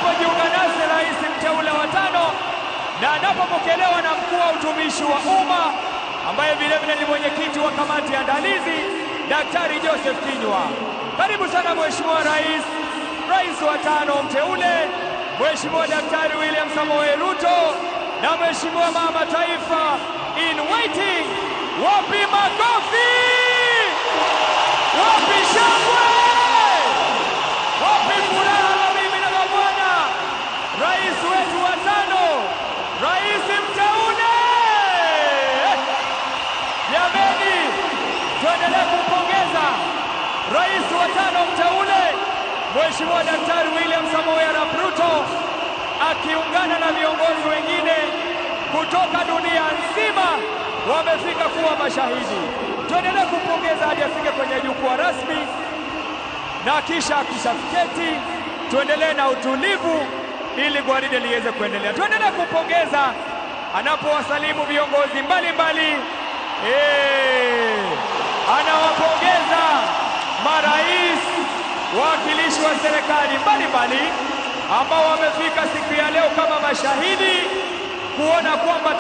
anapojiunga nasi rais mteule wa 5 na anapopokelewa na mkuu wa utumishi wa umma ambaye vile vile ni mwenyekiti wa kamati ya andalizi Daktari Joseph Kinyua. Karibu sana Mheshimiwa Rais wa 5 mteule, Mheshimiwa Daktari William Ruto na Mheshimiwa Mama Taifa in waiting. Wapi makofi? Wapi shangwe? Wapi furaha mabibi na mabwana? Rais wetu wa 5, rais mteule. Jameni, tuendelee kumpongeza rais wa 5 mteule Mheshimiwa Daktari William Ruto akiungana na viongozi wengine kutoka dunia nzima wamefika kuwa mashahidi. Tuendelee kumpongeza hadi afike kwenye jukwaa rasmi, na kisha akishafiketi tuendelee na utulivu ili gwaride liweze kuendelea. Tuendelee kumpongeza anapowasalimu viongozi mbalimbali. Anawapongeza marais, wawakilishi wa serikali mbalimbali ambao wamefika siku ya leo kama mashahidi kuona kwamba